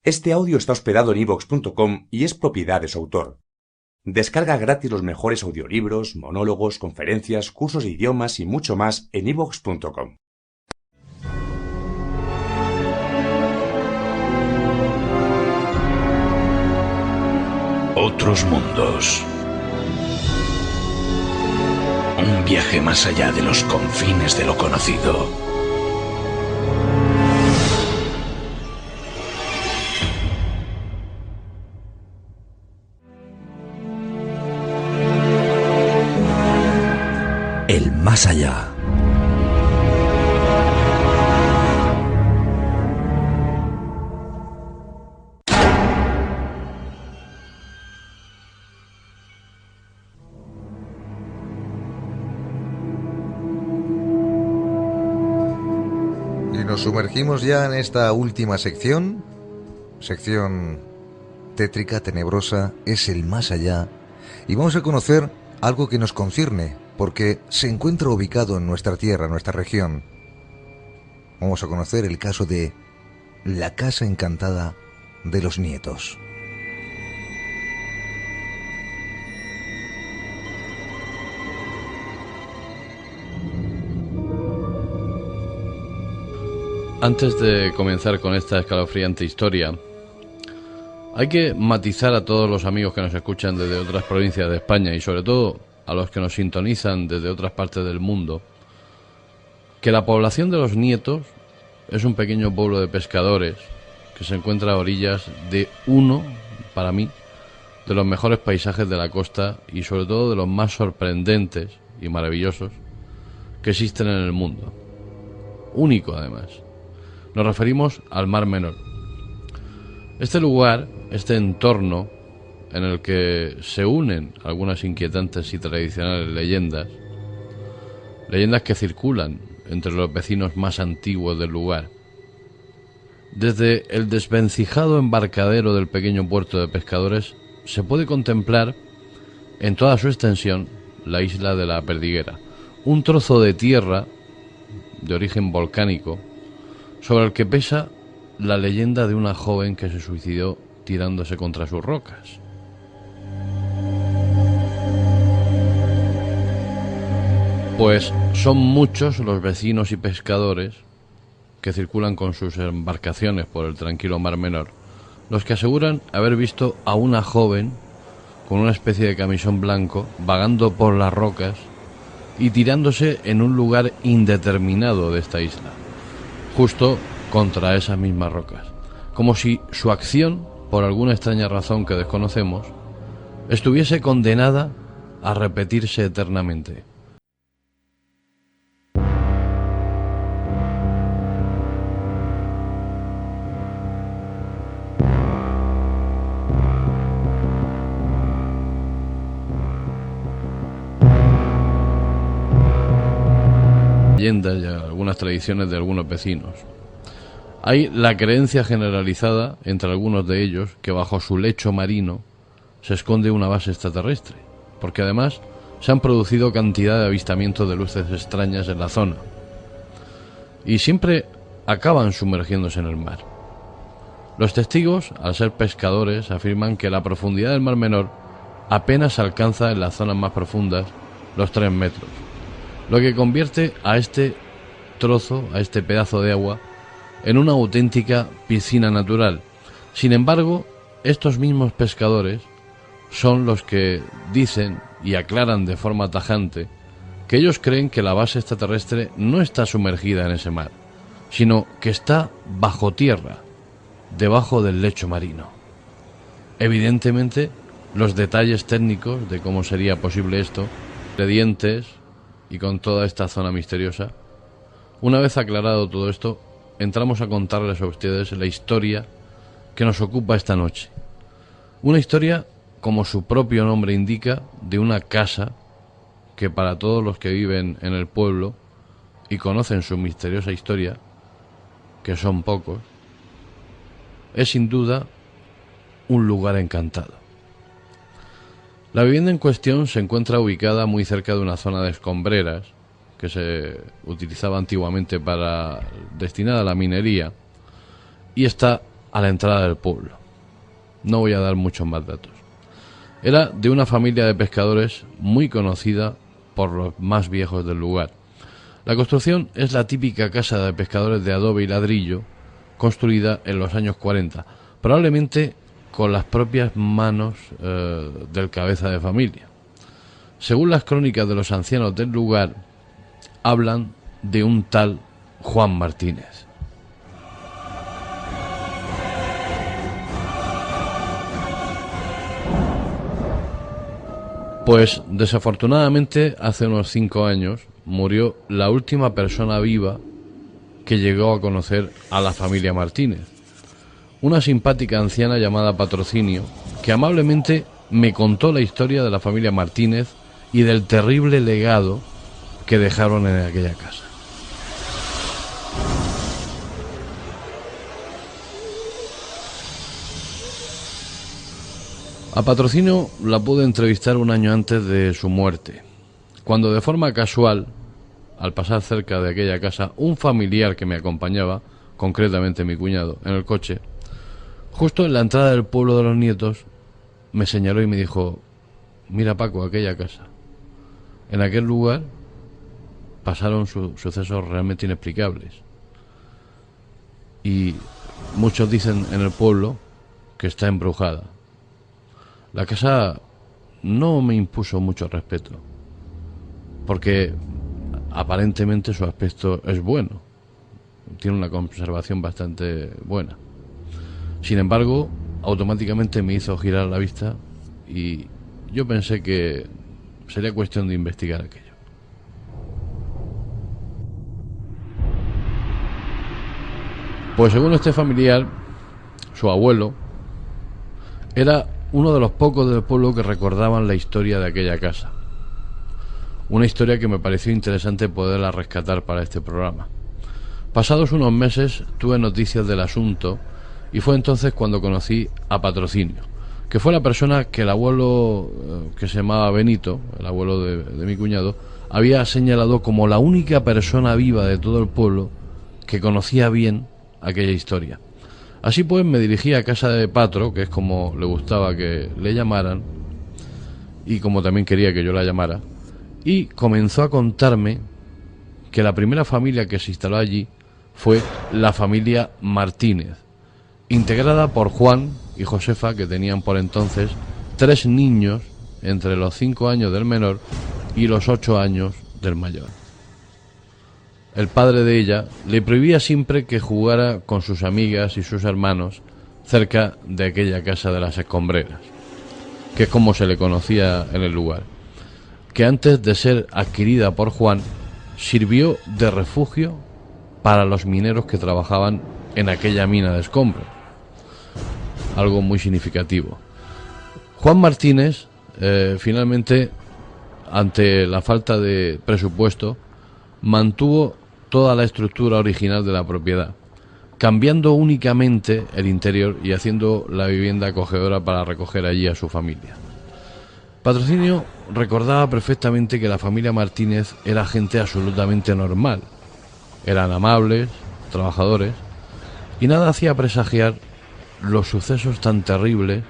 Este audio está hospedado en iVoox.com y es propiedad de su autor. Descarga gratis los mejores audiolibros, monólogos, conferencias, cursos de idiomas y mucho más en iVoox.com. Otros mundos. Un viaje más allá de los confines de lo conocido. El más allá. Y nos sumergimos ya en esta última sección tétrica, tenebrosa, es el más allá, y vamos a conocer algo que nos concierne, porque se encuentra ubicado en nuestra tierra, en nuestra región. Vamos a conocer el caso de la Casa Encantada de los Nietos. Antes de comenzar con esta escalofriante historia, hay que matizar a todos los amigos que nos escuchan desde otras provincias de España y sobre todo a los que nos sintonizan desde otras partes del mundo, que la población de los Nietos es un pequeño pueblo de pescadores que se encuentra a orillas de uno, para mí, de los mejores paisajes de la costa y sobre todo de los más sorprendentes y maravillosos que existen en el mundo. Único, además. Nos referimos al Mar Menor. Este lugar, este entorno en el que se unen algunas inquietantes y tradicionales leyendas que circulan entre los vecinos más antiguos del lugar. Desde el desvencijado embarcadero del pequeño puerto de pescadores se puede contemplar en toda su extensión la isla de la Perdiguera, un trozo de tierra de origen volcánico sobre el que pesa la leyenda de una joven que se suicidó tirándose contra sus rocas. Pues son muchos los vecinos y pescadores que circulan con sus embarcaciones por el tranquilo Mar Menor, los que aseguran haber visto a una joven con una especie de camisón blanco vagando por las rocas y tirándose en un lugar indeterminado de esta isla, justo contra esas mismas rocas, como si su acción, por alguna extraña razón que desconocemos, estuviese condenada a repetirse eternamente. Leyendas y algunas tradiciones de algunos vecinos. Hay la creencia generalizada entre algunos de ellos que bajo su lecho marino se esconde una base extraterrestre, porque además se han producido cantidad de avistamientos de luces extrañas en la zona y siempre acaban sumergiéndose en el mar. Los testigos, al ser pescadores, afirman que la profundidad del Mar Menor apenas alcanza en las zonas más profundas los 3 metros, lo que convierte a este trozo, a este pedazo de agua, en una auténtica piscina natural. Sin embargo, estos mismos pescadores son los que dicen y aclaran de forma tajante que ellos creen que la base extraterrestre no está sumergida en ese mar, sino que está bajo tierra, debajo del lecho marino. Evidentemente, los detalles técnicos de cómo sería posible esto, ingredientes y con toda esta zona misteriosa, una vez aclarado todo esto, entramos a contarles a ustedes la historia que nos ocupa esta noche. Una historia, como su propio nombre indica, de una casa que para todos los que viven en el pueblo y conocen su misteriosa historia, que son pocos, es sin duda un lugar encantado. La vivienda en cuestión se encuentra ubicada muy cerca de una zona de escombreras que se utilizaba antiguamente destinada a la minería, y está a la entrada del pueblo. No voy a dar muchos más datos. Era de una familia de pescadores muy conocida por los más viejos del lugar. La construcción es la típica casa de pescadores de adobe y ladrillo, construida en los años 40, probablemente con las propias manos del cabeza de familia. Según las crónicas de los ancianos del lugar, hablan de un tal Juan Martínez. Pues desafortunadamente hace unos 5 años murió la última persona viva que llegó a conocer a la familia Martínez. Una simpática anciana llamada Patrocinio, que amablemente me contó la historia de la familia Martínez y del terrible legado que dejaron en aquella casa. A Patrocinio la pude entrevistar un año antes de su muerte, cuando de forma casual, al pasar cerca de aquella casa, un familiar que me acompañaba, concretamente mi cuñado, en el coche, justo en la entrada del pueblo de los Nietos, me señaló y me dijo: mira, Paco, aquella casa. En aquel lugar pasaron sucesos realmente inexplicables. Y muchos dicen en el pueblo que está embrujada. La casa no me impuso mucho respeto, porque aparentemente su aspecto es bueno, tiene una conservación bastante buena. Sin embargo, automáticamente me hizo girar la vista y yo pensé que sería cuestión de investigar aquello. Pues según este familiar, su abuelo era uno de los pocos del pueblo que recordaban la historia de aquella casa. Una historia que me pareció interesante poderla rescatar para este programa. Pasados unos meses tuve noticias del asunto y fue entonces cuando conocí a Patrocinio, que fue la persona que el abuelo, que se llamaba Benito, el abuelo de mi cuñado, había señalado como la única persona viva de todo el pueblo que conocía bien aquella historia. Así pues me dirigí a casa de Patro, que es como le gustaba que le llamaran, y como también quería que yo la llamara, y comenzó a contarme que la primera familia que se instaló allí fue la familia Martínez, integrada por Juan y Josefa, que tenían por entonces 3 niños entre los 5 años del menor y los 8 años del mayor. El padre de ella le prohibía siempre que jugara con sus amigas y sus hermanos cerca de aquella casa de las escombreras, que es como se le conocía en el lugar, que antes de ser adquirida por Juan sirvió de refugio para los mineros que trabajaban en aquella mina de escombros. Algo muy significativo. Juan Martínez, finalmente, ante la falta de presupuesto, mantuvo toda la estructura original de la propiedad, cambiando únicamente el interior y haciendo la vivienda acogedora para recoger allí a su familia. Patrocinio recordaba perfectamente que la familia Martínez era gente absolutamente normal. Eran amables, trabajadores, y nada hacía presagiar los sucesos tan terribles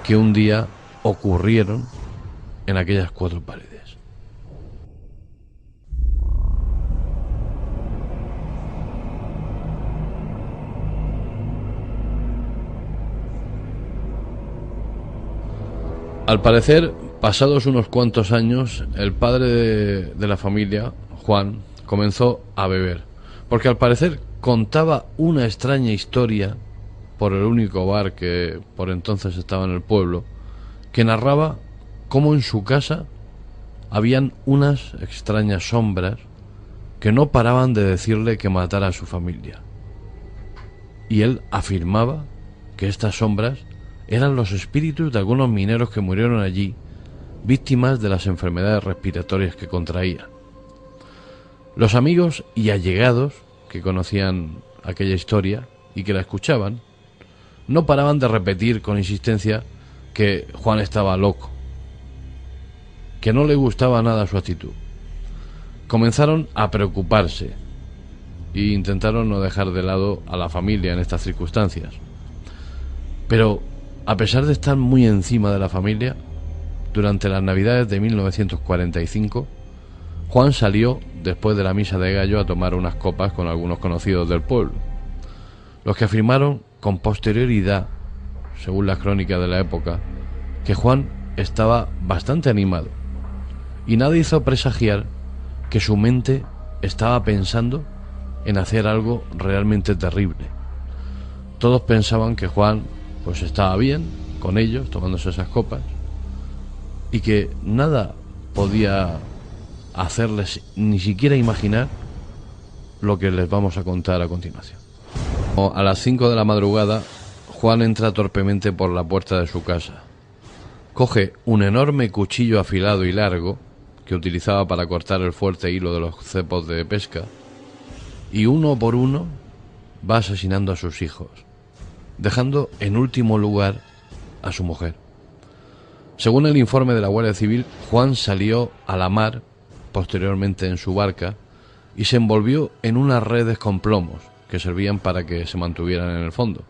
que un día ocurrieron en aquellas 4 paredes. Al parecer, pasados unos cuantos años, el padre de la familia, Juan, comenzó a beber, porque al parecer contaba una extraña historia por el único bar que por entonces estaba en el pueblo, que narraba cómo en su casa habían unas extrañas sombras que no paraban de decirle que matara a su familia. Y él afirmaba que estas sombras eran los espíritus de algunos mineros que murieron allí, víctimas de las enfermedades respiratorias que contraían. Los amigos y allegados que conocían aquella historia y que la escuchaban, no paraban de repetir con insistencia que Juan estaba loco, que no le gustaba nada su actitud. Comenzaron a preocuparse e intentaron no dejar de lado a la familia en estas circunstancias. Pero, a pesar de estar muy encima de la familia, durante las Navidades de 1945, Juan salió después de la misa de gallo a tomar unas copas con algunos conocidos del pueblo, los que afirmaron con posterioridad, según las crónicas de la época, que Juan estaba bastante animado, y nada hizo presagiar que su mente estaba pensando en hacer algo realmente terrible. Todos pensaban que Juan pues estaba bien con ellos, tomándose esas copas, y que nada podía hacerles ni siquiera imaginar lo que les vamos a contar a continuación. A las 5 de la madrugada, Juan entra torpemente por la puerta de su casa. Coge un enorme cuchillo afilado y largo que utilizaba para cortar el fuerte hilo de los cepos de pesca, y uno por uno va asesinando a sus hijos, dejando en último lugar a su mujer. Según el informe de la Guardia Civil, Juan salió a la mar, posteriormente en su barca, y se envolvió en unas redes con plomos que servían para que se mantuvieran en el fondo.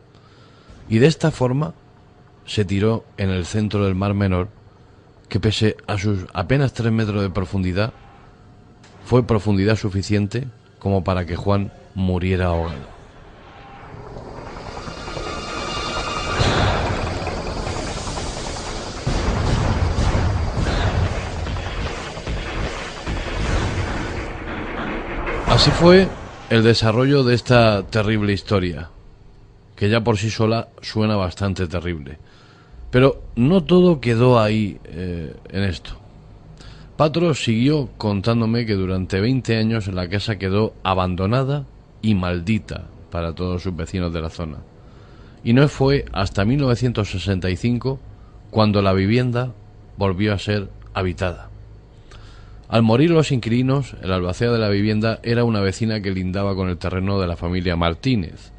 Y de esta forma se tiró en el centro del Mar Menor, que pese a sus apenas 3 metros de profundidad, fue profundidad suficiente como para que Juan muriera ahogado. Así fue el desarrollo de esta terrible historia, que ya por sí sola suena bastante terrible. Pero no todo quedó ahí en esto. Patro siguió contándome que durante 20 años la casa quedó abandonada y maldita para todos sus vecinos de la zona. Y no fue hasta 1965 cuando la vivienda volvió a ser habitada. Al morir los inquilinos, el albacea de la vivienda era una vecina que lindaba con el terreno de la familia Martínez,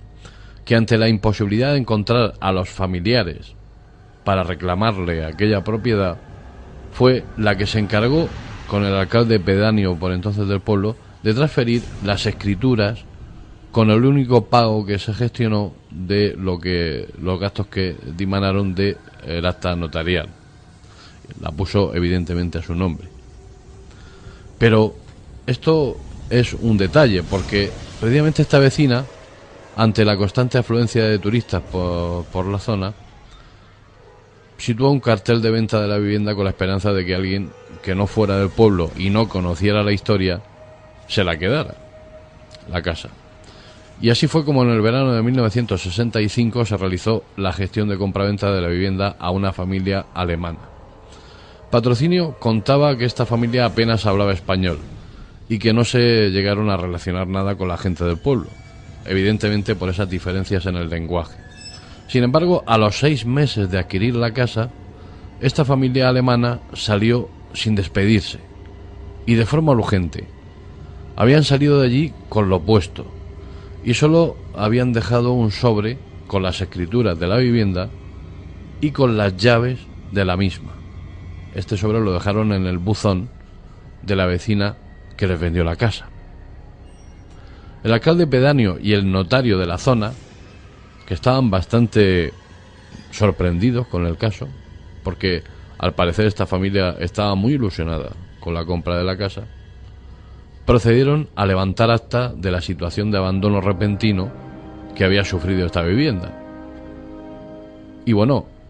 que ante la imposibilidad de encontrar a los familiares para reclamarle aquella propiedad, fue la que se encargó, con el alcalde pedáneo por entonces del pueblo, de transferir las escrituras con el único pago que se gestionó de los gastos que dimanaron del acta notarial. La puso evidentemente a su nombre. Pero esto es un detalle, porque precisamente esta vecina, ante la constante afluencia de turistas por la zona, situó un cartel de venta de la vivienda con la esperanza de que alguien que no fuera del pueblo y no conociera la historia se la quedara, la casa. Y así fue como en el verano de 1965 se realizó la gestión de compraventa de la vivienda a una familia alemana. Patrocinio contaba que esta familia apenas hablaba español y que no se llegaron a relacionar nada con la gente del pueblo, evidentemente por esas diferencias en el lenguaje. Sin embargo, a los 6 meses de adquirir la casa, esta familia alemana salió sin despedirse y de forma urgente. Habían salido de allí con lo puesto y solo habían dejado un sobre con las escrituras de la vivienda y con las llaves de la misma. Este sobre lo dejaron en el buzón de la vecina que les vendió la casa. El alcalde pedáneo y el notario de la zona, que estaban bastante sorprendidos con el caso, porque al parecer esta familia estaba muy ilusionada con la compra de la casa, procedieron a levantar acta de la situación de abandono repentino que había sufrido esta vivienda.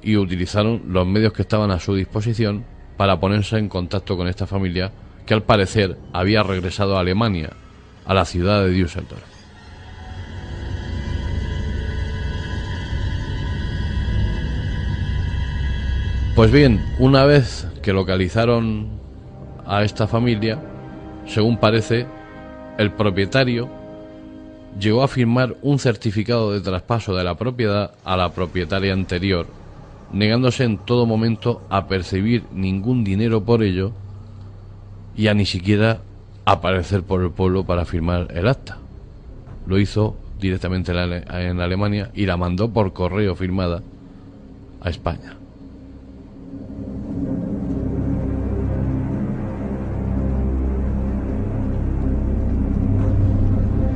Y utilizaron los medios que estaban a su disposición para ponerse en contacto con esta familia que al parecer había regresado a Alemania, a la ciudad de Düsseldorf. Pues bien, una vez que localizaron a esta familia, según parece, el propietario llegó a firmar un certificado de traspaso de la propiedad a la propietaria anterior, negándose en todo momento a percibir ningún dinero por ello y a ni siquiera aparecer por el pueblo para firmar el acta. Lo hizo directamente en Alemania y la mandó por correo firmada a España.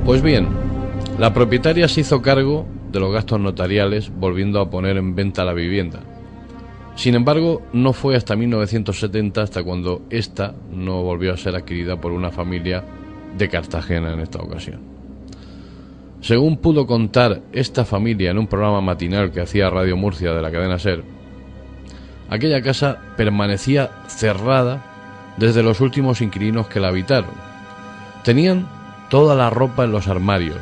Pues bien, la propietaria se hizo cargo de los gastos notariales volviendo a poner en venta la vivienda. Sin embargo, no fue hasta 1970 hasta cuando esta no volvió a ser adquirida por una familia de Cartagena en esta ocasión. Según pudo contar esta familia en un programa matinal que hacía Radio Murcia de la cadena SER, aquella casa permanecía cerrada desde los últimos inquilinos que la habitaron. Tenían toda la ropa en los armarios,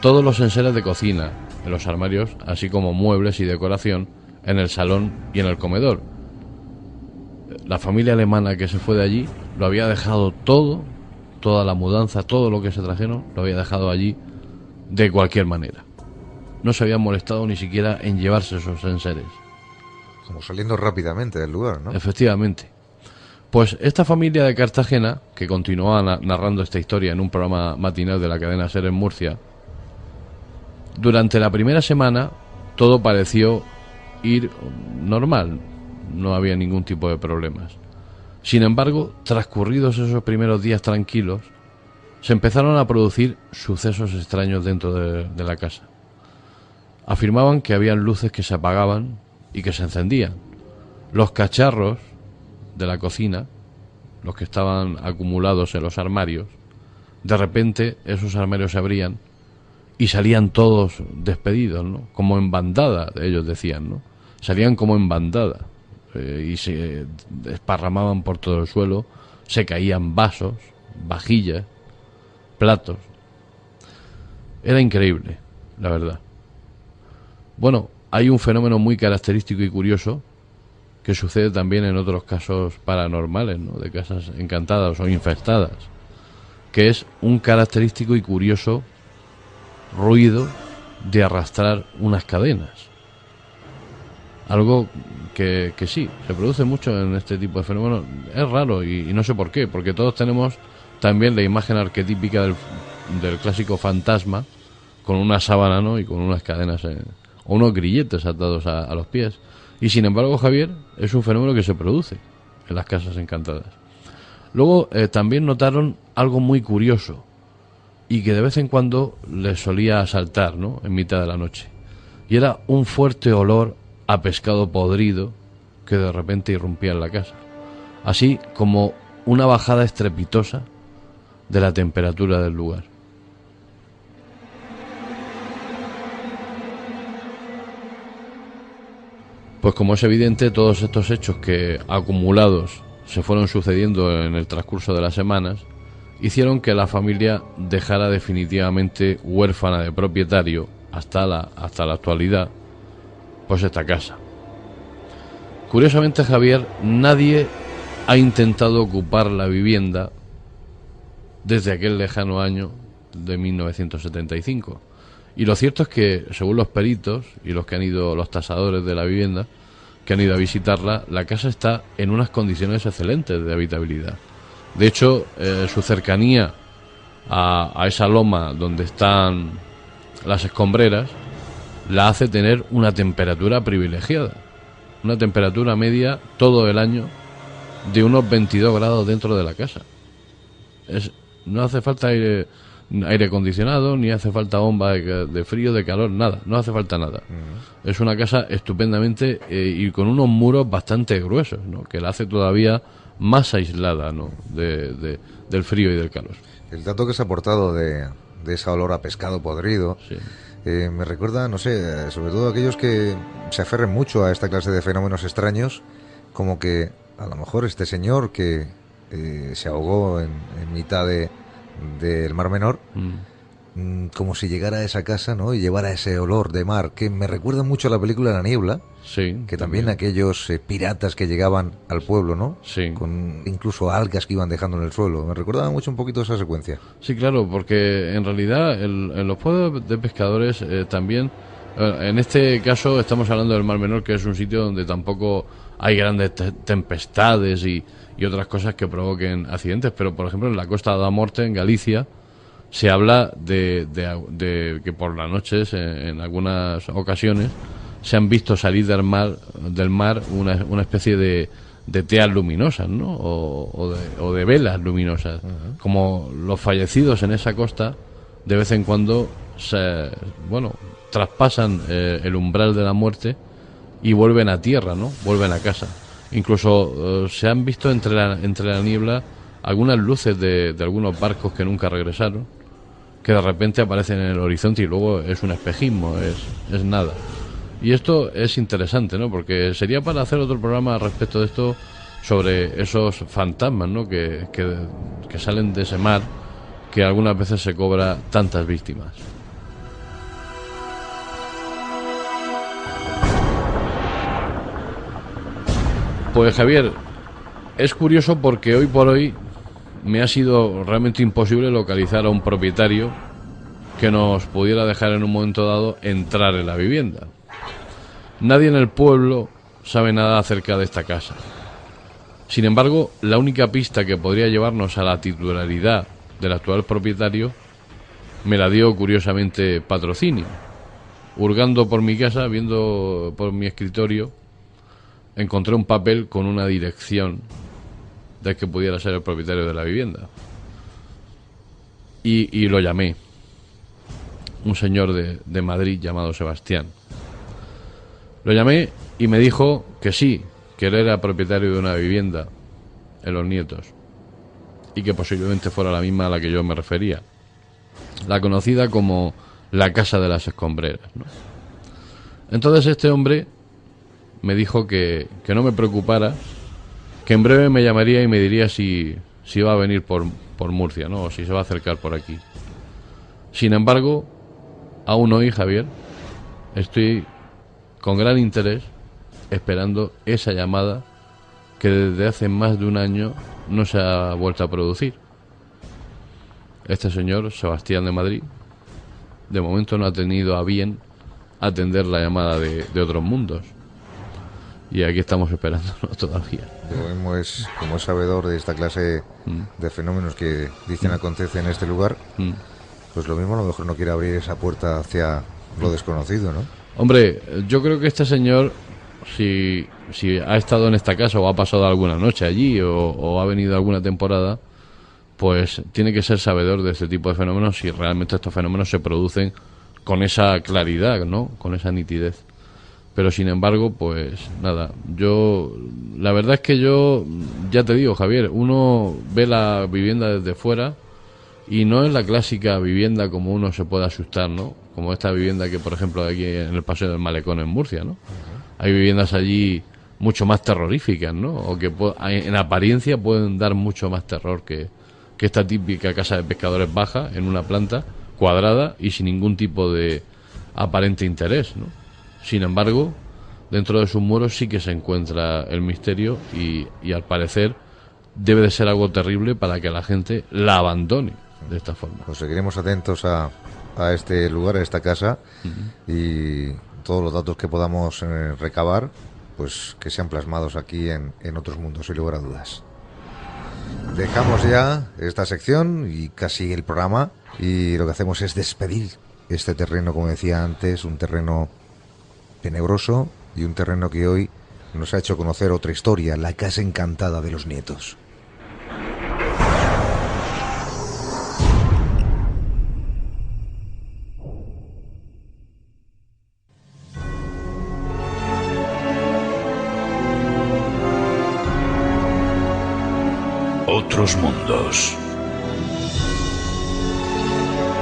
todos los enseres de cocina en los armarios, así como muebles y decoración en el salón y en el comedor. La familia alemana que se fue de allí lo había dejado todo, toda la mudanza, todo lo que se trajeron, lo había dejado allí de cualquier manera. No se habían molestado ni siquiera en llevarse esos enseres. Como saliendo rápidamente del lugar, ¿no? Efectivamente. Pues esta familia de Cartagena, que continuaba narrando esta historia en un programa matinal de la cadena SER en Murcia, durante la primera semana todo pareció ir normal, no había ningún tipo de problemas. Sin embargo, transcurridos esos primeros días tranquilos, se empezaron a producir sucesos extraños dentro de la casa. Afirmaban que habían luces que se apagaban y que se encendían. Los cacharros de la cocina, los que estaban acumulados en los armarios, de repente esos armarios se abrían y salían todos despedidos, ¿no? Como en bandada, ellos decían, ¿no? Salían como en bandada y se desparramaban por todo el suelo, se caían vasos, vajillas, platos. Era increíble, la verdad. Bueno, hay un fenómeno muy característico y curioso que sucede también en otros casos paranormales, ¿no? De casas encantadas o infestadas, que es un característico y curioso ruido de arrastrar unas cadenas. Algo que sí, se produce mucho en este tipo de fenómenos. Es raro y no sé por qué, porque todos tenemos también la imagen arquetípica del clásico fantasma con una sábana, ¿no? Y con unas cadenas o unos grilletes atados a los pies. Y sin embargo, Javier, es un fenómeno que se produce en las casas encantadas. Luego también notaron algo muy curioso y que de vez en cuando les solía asaltar, ¿no? En mitad de la noche. Y era un fuerte olor a pescado podrido que de repente irrumpía en la casa, así como una bajada estrepitosa de la temperatura del lugar. Pues como es evidente, todos estos hechos que acumulados se fueron sucediendo en el transcurso de las semanas hicieron que la familia dejara definitivamente huérfana de propietario hasta la actualidad pues esta casa. Curiosamente, Javier, nadie ha intentado ocupar la vivienda desde aquel lejano año de 1975. Y lo cierto es que, según los peritos y los que han ido, los tasadores de la vivienda, que han ido a visitarla, la casa está en unas condiciones excelentes de habitabilidad. De hecho, su cercanía a esa loma donde están las escombreras la hace tener una temperatura privilegiada, una temperatura media todo el año de unos 22 grados dentro de la casa. No hace falta aire acondicionado, ni hace falta bomba de frío, de calor, nada, no hace falta nada. Es una casa estupendamente y con unos muros bastante gruesos, ¿no? Que la hace todavía más aislada, ¿no? del frío y del calor. El dato que se ha aportado de ese olor a pescado podrido, sí. Me recuerda, no sé, sobre todo a aquellos que se aferren mucho a esta clase de fenómenos extraños, como que a lo mejor este señor que se ahogó en mitad del Mar Menor, como si llegara a esa casa, ¿no? Y llevara ese olor de mar, que me recuerda mucho a la película La Niebla, sí, que también aquellos piratas que llegaban al pueblo, ¿no? Sí. Con incluso algas que iban dejando en el suelo. Me recordaba mucho un poquito esa secuencia. Sí, claro, porque en realidad en los pueblos de pescadores también, en este caso estamos hablando del Mar Menor, que es un sitio donde tampoco hay grandes tempestades y otras cosas que provoquen accidentes, pero por ejemplo en la Costa da Morte, en Galicia, se habla de que por las noches, en algunas ocasiones, se han visto salir del mar una especie de de teas luminosas, ¿no? O de velas luminosas. Como los fallecidos en esa costa, de vez en cuando traspasan el umbral de la muerte y vuelven a tierra, ¿no? Vuelven a casa. Incluso se han visto entre la niebla algunas luces de algunos barcos que nunca regresaron, que de repente aparecen en el horizonte y luego es un espejismo, es nada. Y esto es interesante, ¿no? Porque sería para hacer otro programa respecto de esto, sobre esos fantasmas, ¿no? Que salen de ese mar, que algunas veces se cobra tantas víctimas. Pues Javier, es curioso porque hoy por hoy me ha sido realmente imposible localizar a un propietario que nos pudiera dejar en un momento dado entrar en la vivienda. Nadie en el pueblo sabe nada acerca de esta casa. Sin embargo, la única pista que podría llevarnos a la titularidad del actual propietario me la dio curiosamente Patrocinio. Hurgando por mi casa, viendo por mi escritorio, encontré un papel con una dirección de que pudiera ser el propietario de la vivienda. Y lo llamé. Un señor de Madrid llamado Sebastián. Lo llamé y me dijo que sí, que él era propietario de una vivienda en Los Nietos y que posiblemente fuera la misma a la que yo me refería, la conocida como la Casa de las Escombreras, ¿no? Entonces este hombre me dijo que no me preocupara, que en breve me llamaría y me diría si va a venir por Murcia, ¿no? O si se va a acercar por aquí. Sin embargo, aún hoy, Javier, estoy con gran interés esperando esa llamada que desde hace más de un año no se ha vuelto a producir. Este señor, Sebastián de Madrid, de momento no ha tenido a bien atender la llamada de otros mundos. Y aquí estamos esperándolo todavía. Como es sabedor de esta clase de fenómenos que dicen acontecen en este lugar, pues lo mismo a lo mejor no quiere abrir esa puerta hacia lo desconocido, ¿no? Hombre, yo creo que este señor, si ha estado en esta casa o ha pasado alguna noche allí o ha venido alguna temporada, pues tiene que ser sabedor de este tipo de fenómenos si realmente estos fenómenos se producen con esa claridad, ¿no? Con esa nitidez. Pero sin embargo, pues nada, la verdad es que yo, ya te digo, Javier, uno ve la vivienda desde fuera y no es la clásica vivienda como uno se puede asustar, ¿no? Como esta vivienda que, por ejemplo, aquí en el Paseo del Malecón en Murcia, ¿no? Hay viviendas allí mucho más terroríficas, ¿no? O que en apariencia pueden dar mucho más terror que esta típica casa de pescadores baja en una planta cuadrada y sin ningún tipo de aparente interés, ¿no? Sin embargo, dentro de sus muros sí que se encuentra el misterio y al parecer debe de ser algo terrible para que la gente la abandone de esta forma. Pues seguiremos atentos a este lugar, a esta casa, y todos los datos que podamos recabar, pues que sean plasmados aquí en otros mundos, sin lugar a dudas. Dejamos ya esta sección y casi el programa, y lo que hacemos es despedir este terreno, como decía antes, un terreno tenebroso y un terreno que hoy nos ha hecho conocer otra historia, la Casa Encantada de Los Nietos. Otros mundos.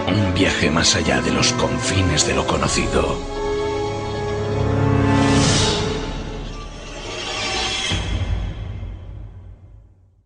Un viaje más allá de los confines de lo conocido.